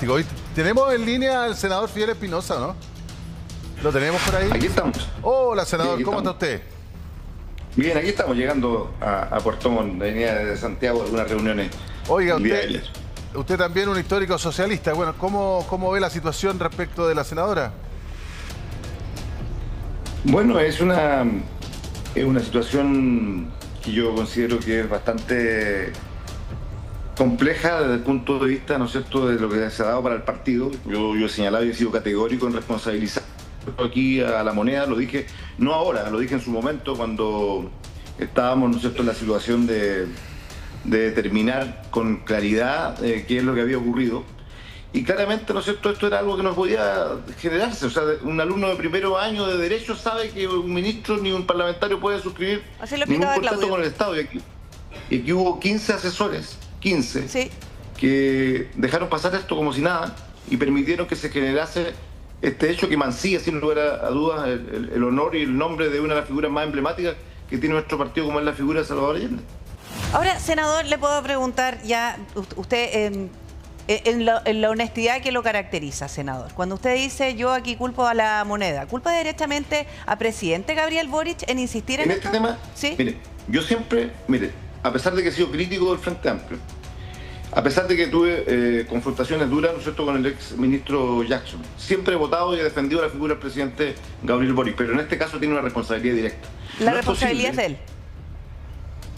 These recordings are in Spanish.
Hoy tenemos en línea al senador Fidel Espinosa, ¿no? ¿Lo tenemos por ahí? Aquí estamos. Hola, senador, ¿cómo estamos. está usted? Bien, aquí estamos llegando a Puerto Montt, venía de Santiago, algunas reuniones. Oiga, usted también un histórico socialista. Bueno, ¿cómo ve la situación respecto de la senadora? Bueno, es una situación que yo considero que es bastante compleja desde el punto de vista, ¿no es cierto?, de lo que se ha dado para el partido. Yo he señalado y he sido categórico en responsabilizar aquí a La Moneda, lo dije no ahora, lo dije en su momento cuando estábamos, ¿no es cierto?, en la situación de determinar con claridad qué es lo que había ocurrido. Y claramente, ¿no es cierto?, esto era algo que no podía generarse. O sea, un alumno de primero año de Derecho sabe que un ministro ni un parlamentario puede suscribir ningún contrato con el Estado. Y aquí hubo 15 asesores, 15, sí, que dejaron pasar esto como si nada y permitieron que se generase este hecho que mancilla, sin lugar a dudas, el honor y el nombre de una de las figuras más emblemáticas que tiene nuestro partido, como es la figura de Salvador Allende. Ahora, senador, le puedo preguntar ya, usted en la honestidad que lo caracteriza, senador. Cuando usted dice, yo aquí culpo a La Moneda, ¿culpa directamente a presidente Gabriel Boric en insistir en este tema? ¿Sí? Mire, yo siempre, a pesar de que he sido crítico del Frente Amplio, a pesar de que tuve confrontaciones duras, ¿no es cierto?, con el ex ministro Jackson, siempre he votado y he defendido la figura del presidente Gabriel Boric, pero en este caso tiene una responsabilidad directa. ¿La responsabilidad es de él?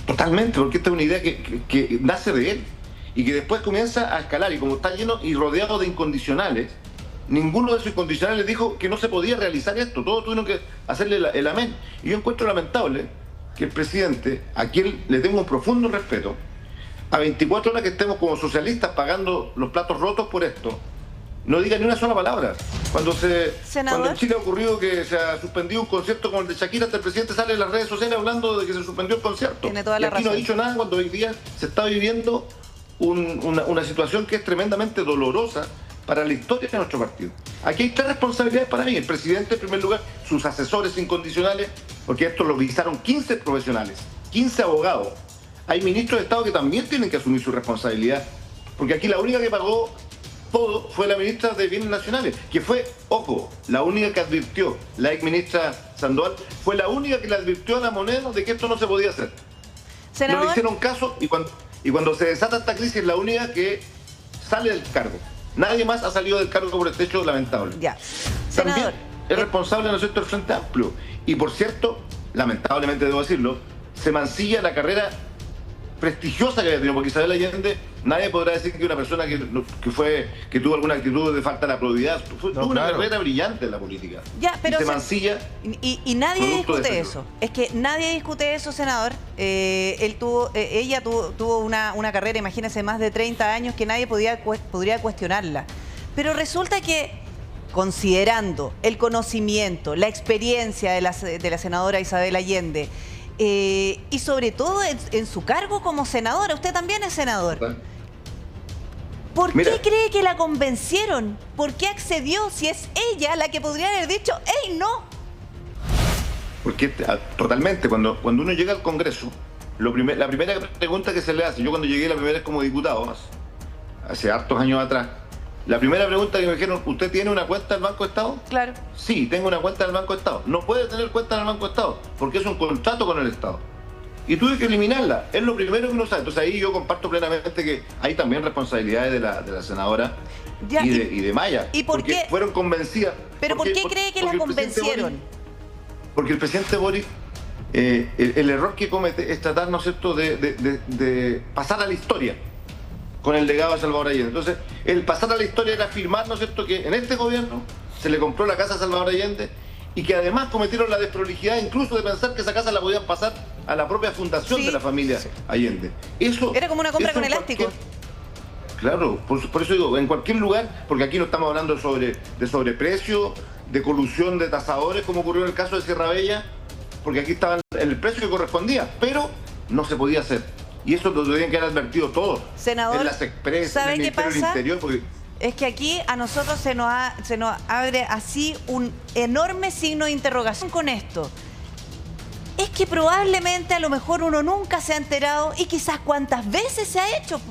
Totalmente, porque esta es una idea que nace de él y que después comienza a escalar, y como está lleno y rodeado de incondicionales, ninguno de esos incondicionales dijo que no se podía realizar esto, todos tuvieron que hacerle el amén. Y yo encuentro lamentable que el presidente, a quien le tengo un profundo respeto, a 24 horas que estemos como socialistas pagando los platos rotos por esto, no diga ni una sola palabra. Cuando en Chile ha ocurrido que se ha suspendido un concierto como el de Shakira, hasta el presidente sale en las redes sociales hablando de que se suspendió el concierto. Tiene toda la razón. No ha dicho nada cuando hoy día se está viviendo una situación que es tremendamente dolorosa para la historia de nuestro partido. Aquí hay tres responsabilidades para mí. El presidente, en primer lugar, sus asesores incondicionales, porque esto lo visaron 15 profesionales, 15 abogados. Hay ministros de Estado que también tienen que asumir su responsabilidad, porque aquí la única que pagó todo fue la ministra de Bienes Nacionales, que fue, ojo, la única que advirtió, la ex ministra Sandoval, fue la única que le advirtió a La Moneda de que esto no se podía hacer. Senador, no le hicieron caso y cuando se desata esta crisis es la única que sale del cargo. Nadie más ha salido del cargo por este hecho lamentable. Ya. También Senador, es responsable, ¿no es cierto?, el Frente Amplio. Y por cierto, lamentablemente debo decirlo, se mancilla la carrera prestigiosa que había tenido, porque Isabel Allende, nadie podrá decir que una persona que tuvo alguna actitud de falta de la probidad, tuvo una carrera brillante en la política. Ya, pero y se mancilla. Y nadie discute eso. Es que nadie discute eso, senador. Ella tuvo una carrera, imagínense, más de 30 años, que nadie podría cuestionarla. Pero resulta que, considerando el conocimiento, la experiencia de la senadora Isabel Allende, y sobre todo en su cargo como senadora, usted también es senador. ¿Por qué cree que la convencieron? ¿Por qué accedió si es ella la que podría haber dicho, ¡ey, no! Porque totalmente, cuando uno llega al Congreso, la primera pregunta que se le hace, yo cuando llegué la primera vez como diputado, hace hartos años atrás, la primera pregunta que me dijeron, ¿usted tiene una cuenta del Banco Estado? Claro. Sí, tengo una cuenta del Banco Estado. No puede tener cuenta en el Banco Estado, porque es un contrato con el Estado. Y tuve que eliminarla. Es lo primero que uno sabe. Entonces ahí yo comparto plenamente que hay también responsabilidades de la senadora y de Maya. ¿Y por qué? Fueron convencidas. ¿Pero por qué cree que la convencieron? Porque el presidente Boric, el error que comete es tratar, ¿no es cierto?, de pasar a la historia con el legado de Salvador Allende. Entonces, el pasar a la historia era afirmar, ¿no es cierto?, que en este gobierno se le compró la casa a Salvador Allende y que además cometieron la desprolijidad incluso de pensar que esa casa la podían pasar a la propia fundación de la familia Allende. Eso era como una compra con elástico. Claro, por eso digo, en cualquier lugar, porque aquí no estamos hablando de sobreprecio, de colusión de tasadores, como ocurrió en el caso de Sierra Bella, porque aquí estaban en el precio que correspondía, pero no se podía hacer. Y eso lo tenían que haber advertido todos. Senador, en las Express, ¿sabe en el Ministerio del Interior. Porque es que aquí a nosotros se nos abre así un enorme signo de interrogación con esto. Es que probablemente a lo mejor uno nunca se ha enterado y quizás cuántas veces se ha hecho.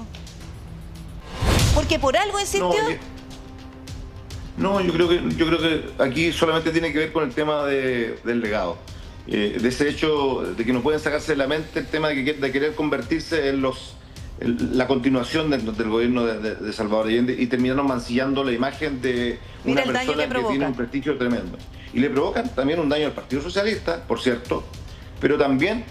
Porque por algo insistió. No, yo creo que aquí solamente tiene que ver con el tema del legado. De ese hecho de que no pueden sacarse de la mente el tema de querer convertirse en la continuación del gobierno de Salvador Allende y terminaron mancillando la imagen de una persona que tiene un prestigio tremendo. Y le provocan también un daño al Partido Socialista, por cierto, pero también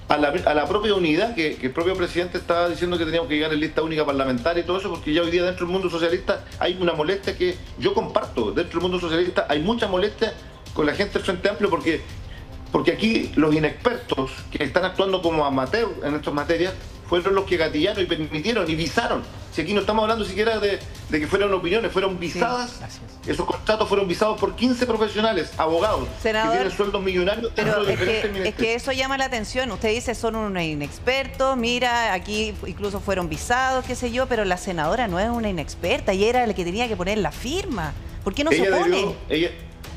a la propia unidad que el propio presidente estaba diciendo que teníamos que llegar en lista única parlamentaria y todo eso, porque ya hoy día dentro del mundo socialista hay una molestia que yo comparto. Dentro del mundo socialista hay mucha molestia con la gente del Frente Amplio porque aquí los inexpertos que están actuando como amateur en estas materias fueron los que gatillaron y permitieron y visaron. Si aquí no estamos hablando siquiera de que fueron opiniones, fueron visadas. Sí, esos contratos fueron visados por 15 profesionales, abogados, senador, que tienen sueldos millonarios. Pero es que eso llama la atención. Usted dice son unos inexpertos, mira, aquí incluso fueron visados, qué sé yo, pero la senadora no es una inexperta y era la que tenía que poner la firma. ¿Por qué no se opone?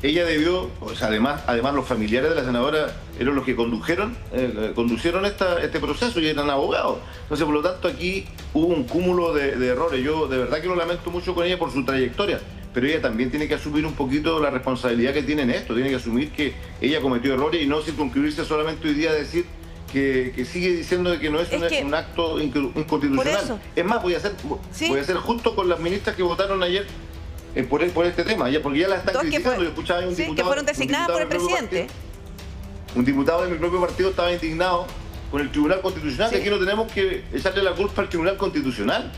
Ella debió, o sea, además los familiares de la senadora eran los que conducieron este proceso y eran abogados. Entonces, por lo tanto, aquí hubo un cúmulo de errores. Yo de verdad que lo lamento mucho con ella por su trayectoria, pero ella también tiene que asumir un poquito la responsabilidad que tiene en esto. Tiene que asumir que ella cometió errores y no circunscribirse solamente hoy día a decir que sigue diciendo que no es un acto inconstitucional. Es más, voy a ser justo con las ministras que votaron ayer por este tema, porque ya la están criticando. Yo escuchaba a un diputado, que fueron designadas por el presidente. Un diputado de mi propio partido estaba indignado con el Tribunal Constitucional, de que no tenemos que echarle la culpa al Tribunal Constitucional.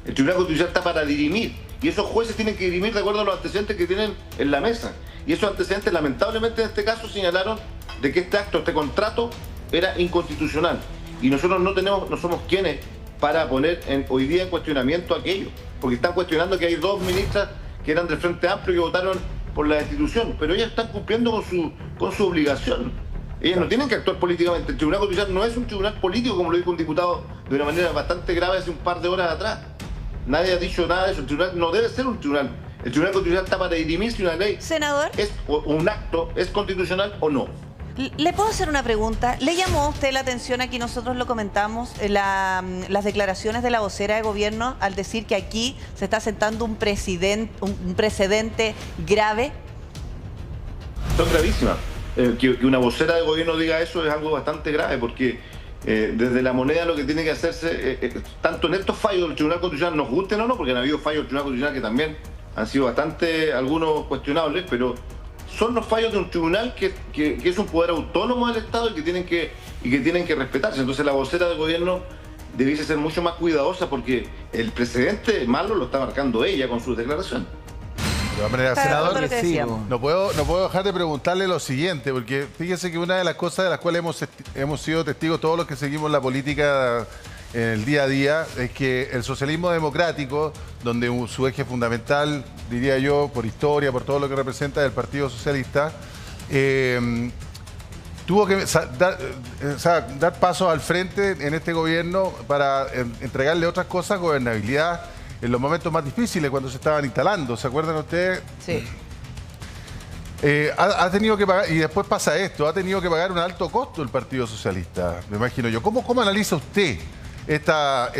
El Tribunal Constitucional está para dirimir, y esos jueces tienen que dirimir de acuerdo a los antecedentes que tienen en la mesa. Y esos antecedentes, lamentablemente en este caso, señalaron de que este contrato era inconstitucional. Y nosotros no somos quienes para poner hoy día en cuestionamiento aquello, porque están cuestionando que hay dos ministras que eran del Frente Amplio que votaron por la destitución, pero ellas están cumpliendo con su obligación. Ellas no tienen que actuar políticamente. El Tribunal Constitucional no es un tribunal político, como lo dijo un diputado de una manera bastante grave hace un par de horas atrás. Nadie ha dicho nada de eso. El tribunal no debe ser un tribunal. El Tribunal Constitucional está para dirimir si una ley, senador, un acto es constitucional o no. ¿Le puedo hacer una pregunta? ¿Le llamó a usted la atención, aquí nosotros lo comentamos, las declaraciones de la vocera de gobierno al decir que aquí se está sentando un precedente grave? Son gravísimas. Que una vocera de gobierno diga eso es algo bastante grave, porque desde la moneda lo que tiene que hacerse, tanto en estos fallos del Tribunal Constitucional, nos gusten o no, porque han habido fallos del Tribunal Constitucional que también han sido bastante, algunos cuestionables, pero son los fallos de un tribunal que es un poder autónomo del Estado y que tienen que respetarse. Entonces la vocera del gobierno debiese ser mucho más cuidadosa, porque el precedente malo lo está marcando ella con sus declaraciones. De todas maneras, senador, no puedo dejar de preguntarle lo siguiente, porque fíjese que una de las cosas de las cuales hemos sido testigos todos los que seguimos la política en el día a día, es que el socialismo democrático, donde su eje fundamental, diría yo, por historia, por todo lo que representa el Partido Socialista, tuvo que dar pasos al frente en este gobierno para entregarle otras cosas, gobernabilidad, en los momentos más difíciles cuando se estaban instalando. ¿Se acuerdan ustedes? Sí. Ha tenido que pagar, y después pasa esto, ha tenido que pagar un alto costo el Partido Socialista, me imagino yo. ¿Cómo analiza usted esta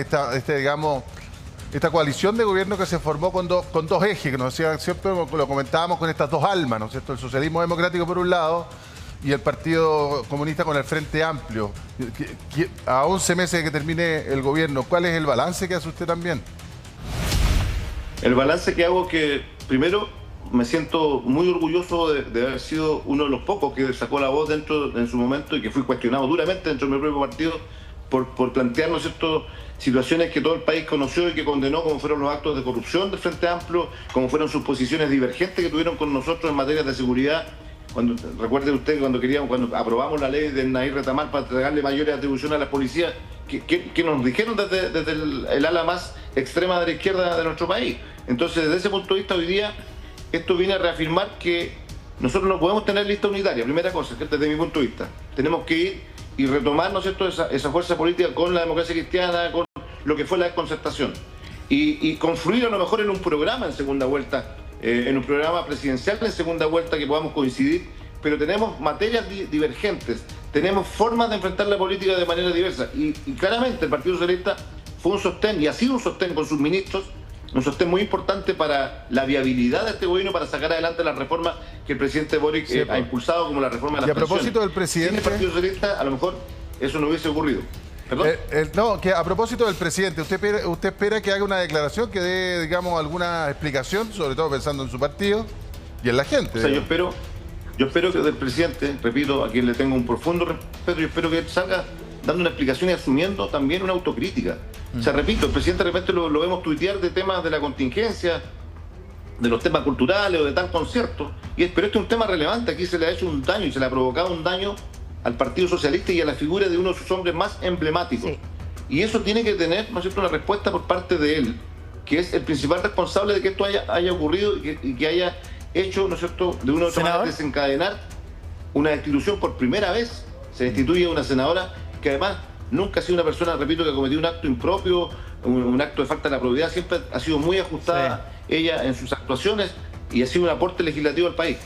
coalición de gobierno que se formó con dos ejes, que nos decían, siempre lo comentábamos, con estas dos almas, ¿no es cierto? El socialismo democrático por un lado y el Partido Comunista con el Frente Amplio. A 11 meses de que termine el gobierno, ¿cuál es el balance que hace usted también? El balance que hago es que, primero, me siento muy orgulloso de haber sido uno de los pocos que sacó la voz en su momento y que fui cuestionado duramente dentro de mi propio partido por plantear, ¿no es cierto?, situaciones que todo el país conoció y que condenó, como fueron los actos de corrupción del Frente Amplio, como fueron sus posiciones divergentes que tuvieron con nosotros en materia de seguridad. Recuerde usted cuando aprobamos la ley de Nair Retamal para entregarle mayores atribuciones a las policías, que nos dijeron desde el ala más extrema de la izquierda de nuestro país. Entonces, desde ese punto de vista, hoy día, esto viene a reafirmar que nosotros no podemos tener lista unitaria. Primera cosa, desde mi punto de vista, tenemos que ir y retomar, ¿no es cierto?, esa fuerza política con la democracia cristiana, con lo que fue la desconcertación. Y confluir a lo mejor en un programa en segunda vuelta, en un programa presidencial en segunda vuelta que podamos coincidir, pero tenemos materias divergentes, tenemos formas de enfrentar la política de manera diversa. Y claramente el Partido Socialista fue un sostén, y ha sido un sostén con sus ministros, muy importante para la viabilidad de este gobierno, para sacar adelante las reformas que el presidente Boric ha impulsado, como la reforma de las pensiones. Y a propósito del presidente... Sin el Partido Socialista, a lo mejor eso no hubiese ocurrido. ¿Perdón? No, que a propósito del presidente, ¿usted espera que haga una declaración, que dé, digamos, alguna explicación, sobre todo pensando en su partido y en la gente? O sea, yo espero que del presidente, repito, a quien le tengo un profundo respeto, yo espero que él salga dando una explicación y asumiendo también una autocrítica. O sea, repito, el presidente de repente lo vemos tuitear de temas de la contingencia, de los temas culturales o de tal concierto, pero este es un tema relevante. Aquí se le ha hecho un daño y se le ha provocado un daño al Partido Socialista y a la figura de uno de sus hombres más emblemáticos. Sí. Y eso tiene que tener, ¿no es cierto?, una respuesta por parte de él, que es el principal responsable de que esto haya ocurrido y que haya hecho, ¿no es cierto?, de una u otra manera desencadenar una destitución por primera vez. Se destituye a una senadora que además nunca ha sido una persona, repito, que ha cometido un acto impropio, un acto de falta de la probidad. Siempre ha sido muy ajustada ella en sus actuaciones y ha sido un aporte legislativo al país.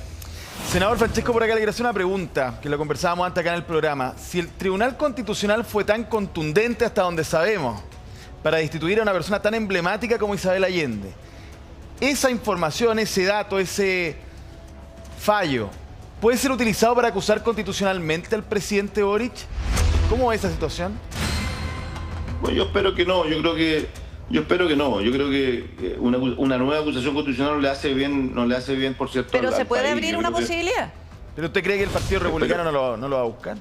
Senador Francesco, por acá le quiero hacer una pregunta, que lo conversábamos antes acá en el programa. Si el Tribunal Constitucional fue tan contundente hasta donde sabemos para destituir a una persona tan emblemática como Isabel Allende, esa información, ese dato, ese fallo, ¿puede ser utilizado para acusar constitucionalmente al presidente Boric? ¿Cómo va esa situación? Bueno, yo espero que no, yo espero que no. Yo creo que una nueva acusación constitucional no le hace bien, por cierto. Pero se puede abrir una posibilidad. ¿Pero usted cree que el Partido Republicano no lo va a buscar?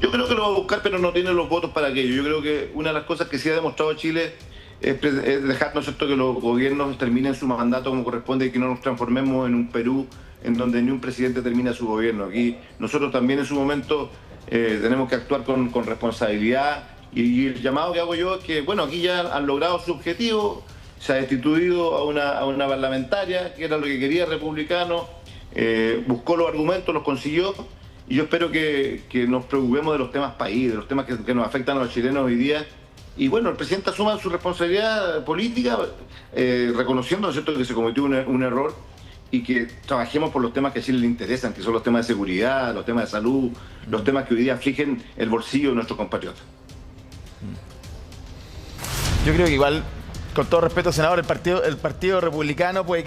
Yo creo que lo va a buscar, pero no tiene los votos para aquello. Yo creo que una de las cosas que sí ha demostrado Chile es dejar, ¿no es cierto?, que los gobiernos terminen su mandato como corresponde y que no nos transformemos en un Perú en donde ni un presidente termina su gobierno. Aquí nosotros también en su momento tenemos que actuar con responsabilidad. Y el llamado que hago yo es que, bueno, aquí ya han logrado su objetivo, se ha destituido a una parlamentaria, que era lo que quería el republicano, buscó los argumentos, los consiguió, y yo espero que nos preocupemos de los temas país, de los temas que nos afectan a los chilenos hoy día. Y bueno, el presidente asuma su responsabilidad política, reconociendo, ¿no es cierto?, que se cometió un error, y que trabajemos por los temas que a Chile le interesan, que son los temas de seguridad, los temas de salud, los temas que hoy día afligen el bolsillo de nuestros compatriotas. Yo creo que igual, con todo respeto, senador, el partido Republicano puede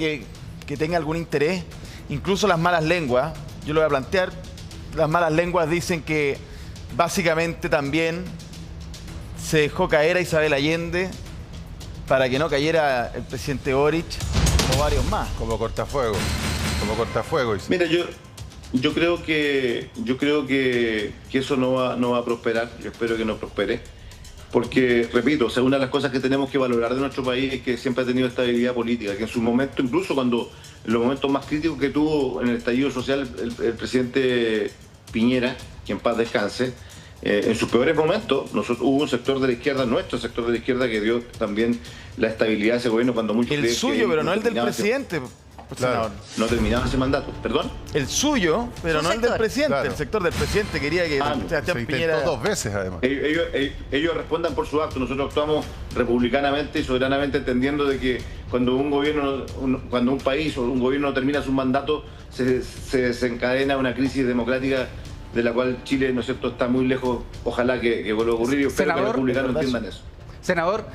que tenga algún interés. Incluso las malas lenguas, yo lo voy a plantear, las malas lenguas dicen que básicamente también se dejó caer a Isabel Allende para que no cayera el presidente Boric o varios más. Como cortafuego. Mira, yo creo que eso no va a prosperar. Yo espero que no prospere. Porque, repito, o sea, una de las cosas que tenemos que valorar de nuestro país es que siempre ha tenido estabilidad política, que en su momento, incluso cuando en los momentos más críticos que tuvo en el estallido social el presidente Piñera, que en paz descanse, en sus peores momentos hubo un sector de la izquierda, nuestro sector de la izquierda, que dio también la estabilidad a ese gobierno cuando muchos... El suyo, pero no el del presidente. Claro, no terminaba ese mandato, ¿perdón? El suyo, pero no el del presidente. Claro. El sector del presidente quería que Sebastián Piñera... dos veces, además. Ellos respondan por su acto. Nosotros actuamos republicanamente y soberanamente, entendiendo de que cuando un país o un gobierno no termina su mandato, se desencadena una crisis democrática de la cual Chile, ¿no es cierto?, está muy lejos. Ojalá que vuelva a ocurrir, y espero que los republicanos entiendan eso. Senador,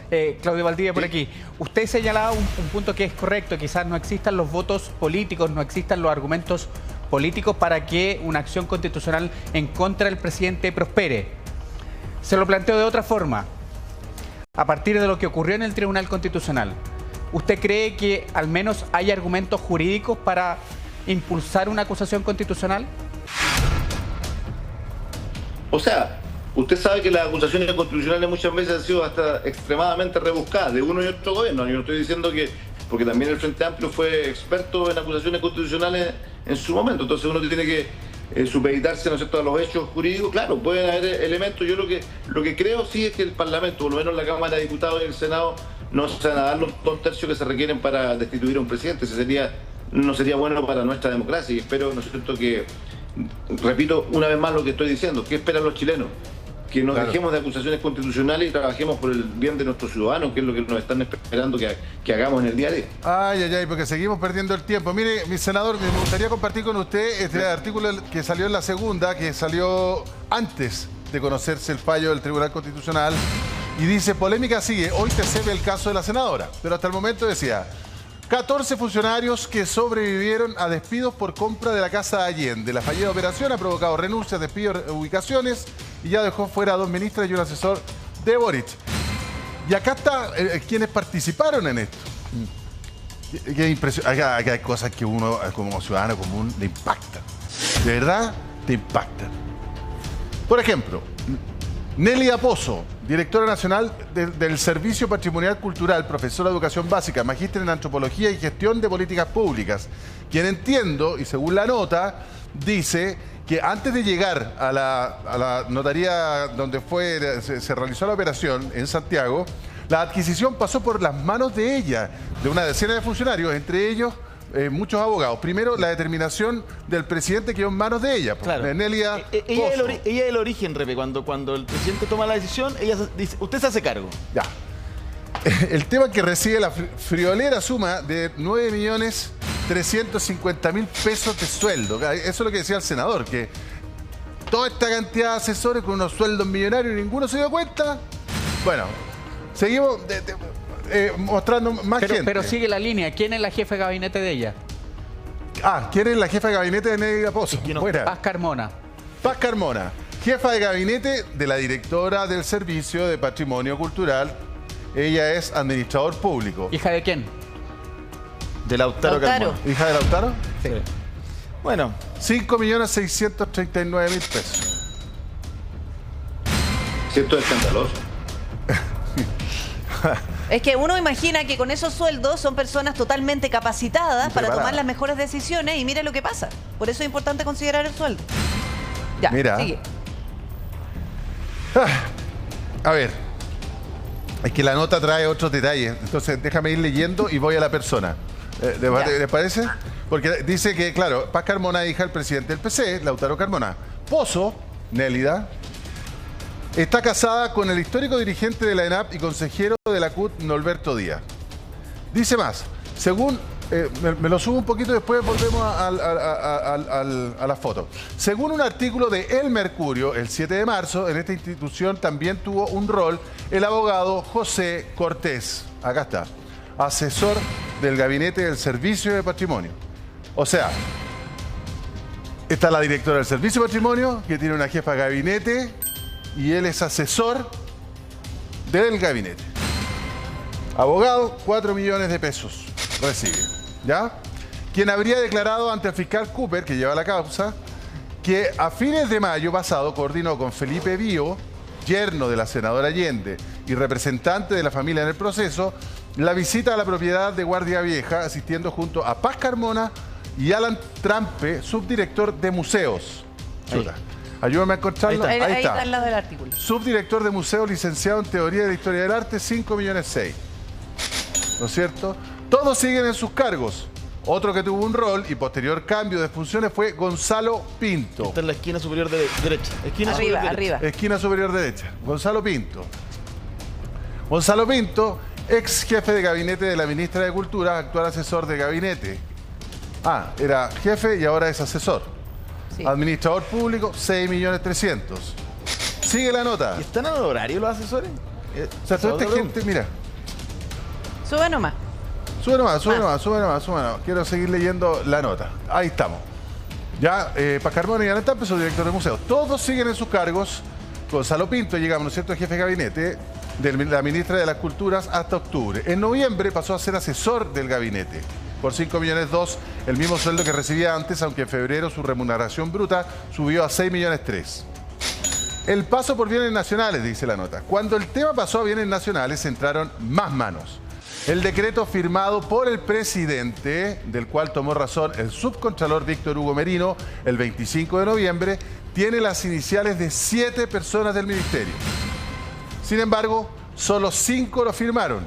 Claudio Valdivia por aquí. Usted señalaba un punto que es correcto, quizás no existan los votos políticos, no existan los argumentos políticos para que una acción constitucional en contra del presidente prospere. Se lo planteo de otra forma. A partir de lo que ocurrió en el Tribunal Constitucional, ¿usted cree que al menos hay argumentos jurídicos para impulsar una acusación constitucional? O sea, usted sabe que las acusaciones constitucionales muchas veces han sido hasta extremadamente rebuscadas de uno y otro gobierno. Yo no estoy diciendo que... Porque también el Frente Amplio fue experto en acusaciones constitucionales en su momento. Entonces uno tiene que supeditarse, ¿no es cierto?, a los hechos jurídicos. Claro, pueden haber elementos. Yo lo que creo sí es que el Parlamento, por lo menos la Cámara de Diputados y el Senado, no se van a dar los 2 tercios que se requieren para destituir a un presidente. No sería bueno para nuestra democracia. Y espero, ¿no es cierto?, que... Repito una vez más lo que estoy diciendo. ¿Qué esperan los chilenos? Que nos dejemos de acusaciones constitucionales y trabajemos por el bien de nuestros ciudadanos, que es lo que nos están esperando que hagamos en el día a día. Ay, porque seguimos perdiendo el tiempo. Mire, mi senador, me gustaría compartir con usted este artículo que salió en la segunda, que salió antes de conocerse el fallo del Tribunal Constitucional, Y dice, polémica sigue, hoy te se ve el caso de la senadora. Pero hasta el momento decía, 14 funcionarios que sobrevivieron a despidos por compra de la Casa de Allende. La fallida operación ha provocado renuncias, despidos, ubicaciones y ya dejó fuera a 2 ministras y un asesor de Boric. Y acá está quienes participaron en esto. Qué impresión. Acá hay cosas que uno como ciudadano común le impactan. De verdad, te impactan. Por ejemplo, Nélida Pozo, directora nacional del Servicio Patrimonial Cultural, profesora de educación básica, magíster en antropología y gestión de políticas públicas, quien entiendo, y según la nota, dice que antes de llegar a la notaría donde se realizó la operación en Santiago, la adquisición pasó por las manos de ella, de una decena de funcionarios, entre ellos muchos abogados. Primero, la determinación del presidente quedó en manos de ella. Claro. Ella es el origen, Repe. Cuando el presidente toma la decisión, ella dice, usted se hace cargo. Ya. El tema es que recibe la friolera suma de 9.350.000 pesos de sueldo. Eso es lo que decía el senador, que toda esta cantidad de asesores con unos sueldos millonarios y ninguno se dio cuenta. Bueno, seguimos mostrando más gente. Pero sigue la línea. ¿Quién es la jefa de gabinete de ella? ¿Quién es la jefa de gabinete de Nélida Pozo? Paz Carmona. Paz Carmona, jefa de gabinete de la directora del Servicio de Patrimonio Cultural. Ella es administrador público. ¿Hija de quién? De Lautaro Carmona. ¿Hija de Lautaro? Sí. Bueno. 5.639.000 pesos. Cierto, escandaloso. Es que uno imagina que con esos sueldos son personas totalmente capacitadas para tomar las mejores decisiones y mira lo que pasa. Por eso es importante considerar el sueldo. Ya, mira. Sigue. A ver, es que la nota trae otros detalles. Entonces déjame ir leyendo y voy a la persona. ¿Les parece? Porque dice que, claro, Paz Carmona, hija del presidente del PC, Lautaro Carmona. Pozo, Nélida, está casada con el histórico dirigente de la ENAP y consejero de la CUT, Norberto Díaz. Dice más, según... me lo subo un poquito y después volvemos a la foto. Según un artículo de El Mercurio, el 7 de marzo, en esta institución también tuvo un rol el abogado José Cortés. Acá está. Asesor del Gabinete del Servicio de Patrimonio. O sea, está la directora del Servicio de Patrimonio, que tiene una jefa de gabinete, y él es asesor del gabinete. Abogado, 4 millones de pesos recibe, ¿ya? Quien habría declarado ante el fiscal Cooper, que lleva la causa, que a fines de mayo pasado coordinó con Felipe Bío, yerno de la senadora Allende y representante de la familia en el proceso, la visita a la propiedad de Guardia Vieja, asistiendo junto a Paz Carmona y Alan Trampe, subdirector de museos. Ayúdame a encontrarlo. Ahí está al lado del artículo. Subdirector de museos, licenciado en Teoría de la Historia del Arte, 5,6 millones. ¿No es cierto? Todos siguen en sus cargos. Otro que tuvo un rol y posterior cambio de funciones fue Gonzalo Pinto. Está en la esquina superior derecha. Arriba. Esquina superior derecha. Gonzalo Pinto. Gonzalo Pinto, ex jefe de gabinete de la ministra de Cultura, actual asesor de gabinete. Era jefe y ahora es asesor. Sí. Administrador público, 6.300.000. Sigue la nota. ¿Y están al horario los asesores? O sea, toda esta gente, mira. Sube nomás. Sube nomás. Quiero seguir leyendo la nota. Ahí estamos. Ya, Paz Carmona y Alan Trampe son director de museos. Todos siguen en sus cargos. Gonzalo Pinto, llegamos, ¿no es cierto?, jefe de gabinete de la ministra de las Culturas hasta octubre. En noviembre pasó a ser asesor del gabinete. Por 5,2 millones, el mismo sueldo que recibía antes, aunque en febrero su remuneración bruta subió a 6,3 millones. El paso por bienes nacionales, dice la nota. Cuando el tema pasó a bienes nacionales, entraron más manos. El decreto firmado por el presidente, del cual tomó razón el subcontralor Víctor Hugo Merino, el 25 de noviembre, tiene las iniciales de 7 personas del ministerio. Sin embargo, solo 5 lo firmaron.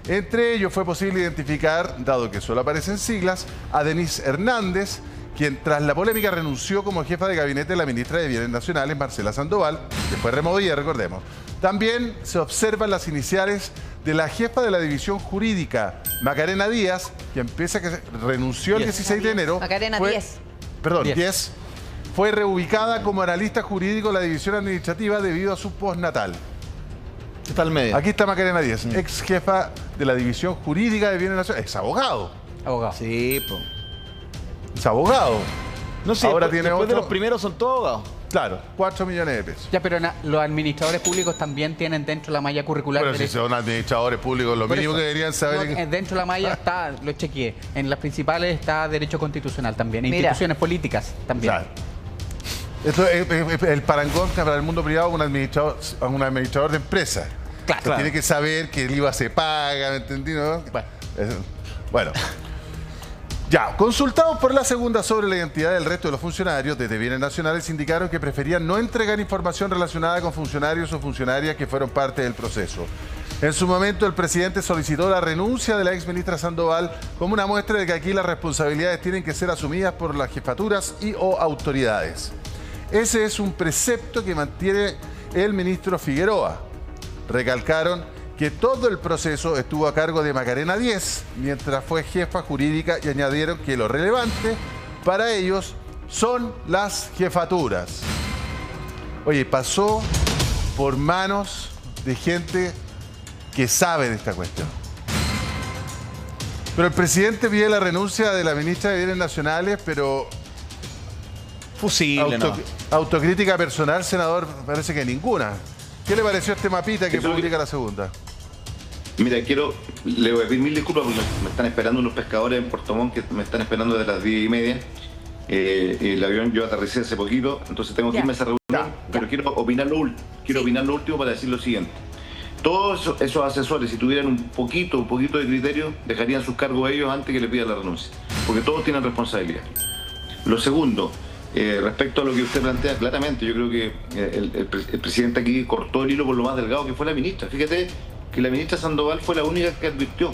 Entre ellos fue posible identificar, dado que solo aparecen siglas, a Denise Hernández, quien tras la polémica renunció como jefa de gabinete de la ministra de Bienes Nacionales, Marcela Sandoval, que fue removida, recordemos. También se observan las iniciales de la jefa de la división jurídica, Macarena Díaz, quien pese a que renunció el 16 de enero... Macarena Díaz. Perdón, 10. Fue reubicada como analista jurídico en la división administrativa debido a su postnatal. Está al medio. Aquí está Macarena Díez, ex jefa de la División Jurídica de Bienes Nacionales, ex abogado. Abogado. Sí, po. Es abogado. No sé, Ahora después tiene de otro. los primeros son todos abogados. Claro, 4 millones de pesos. Ya, pero los administradores públicos también tienen dentro de la malla curricular. Pero si son administradores públicos, lo Por mínimo eso, que deberían saber. no, dentro de la malla está, lo chequeé, en las principales está derecho constitucional también, Mira. instituciones políticas también. Claro. Esto es el parangón para el mundo privado, un administrador de empresa. Claro. Que tiene que saber que el IVA se paga, ¿me entendí? ¿No? Bueno. Ya, consultados por la segunda sobre la identidad del resto de los funcionarios desde Bienes Nacionales, indicaron que preferían no entregar información relacionada con funcionarios o funcionarias que fueron parte del proceso. En su momento, el presidente solicitó la renuncia de la exministra Sandoval como una muestra de que aquí las responsabilidades tienen que ser asumidas por las jefaturas y o autoridades. Ese es un precepto que mantiene el ministro Figueroa. Recalcaron que todo el proceso estuvo a cargo de Macarena Díez, mientras fue jefa jurídica, y añadieron que lo relevante para ellos son las jefaturas. Oye, pasó por manos de gente que sabe de esta cuestión. Pero el presidente pide la renuncia de la ministra de Bienes Nacionales, pero Fusible, ¿no? autocrítica personal, senador, parece que ninguna. ¿Qué le pareció este mapita que publica la segunda? Mira, le voy a pedir mil disculpas porque me están esperando unos pescadores en Puerto Montt que me están esperando desde las 10:30. El avión yo aterricé hace poquito, entonces tengo que irme a esa reunión, pero quiero opinar lo último para decir lo siguiente. Todos esos asesores, si tuvieran un poquito de criterio, dejarían sus cargos ellos antes que le pidan la renuncia, porque todos tienen responsabilidad. Lo segundo, respecto a lo que usted plantea, claramente yo creo que el presidente aquí cortó el hilo por lo más delgado, que fue la ministra. Fíjate que la ministra Sandoval fue la única que advirtió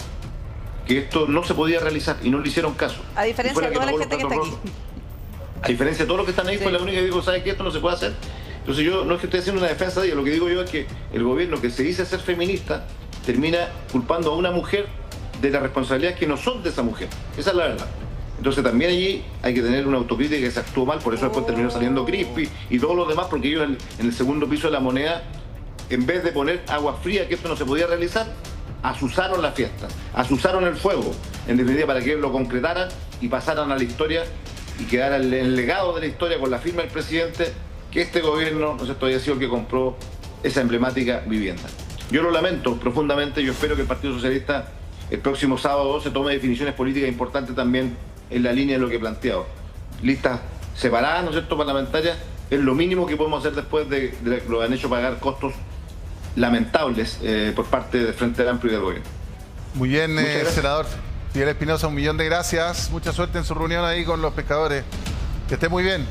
que esto no se podía realizar y no le hicieron caso. A diferencia de toda la gente que está aquí. A diferencia de todos los que están ahí, fue la única que dijo, ¿sabe qué? Esto no se puede hacer. Entonces yo, no es que esté haciendo una defensa de ella, lo que digo yo es que el gobierno que se dice ser feminista termina culpando a una mujer de las responsabilidades que no son de esa mujer. Esa es la verdad. Entonces también allí hay que tener una autocrítica que se actuó mal, por eso después terminó saliendo Crispi y todos los demás, porque ellos en el segundo piso de la moneda, en vez de poner agua fría, que esto no se podía realizar, asusaron la fiesta, asusaron el fuego, en definitiva para que lo concretaran y pasaran a la historia y quedara el legado de la historia con la firma del presidente, que este gobierno, no sé, todavía ha sido el que compró esa emblemática vivienda. Yo lo lamento profundamente, yo espero que el Partido Socialista el próximo sábado se tome definiciones políticas importantes también en la línea de lo que he planteado. Listas separadas, ¿no es cierto?, parlamentarias, es lo mínimo que podemos hacer después de lo que han hecho pagar costos lamentables por parte del Frente Amplio y del gobierno. Muy bien, senador Fidel Espinosa, 1.000.000 de gracias. Mucha suerte en su reunión ahí con los pescadores. Que esté muy bien.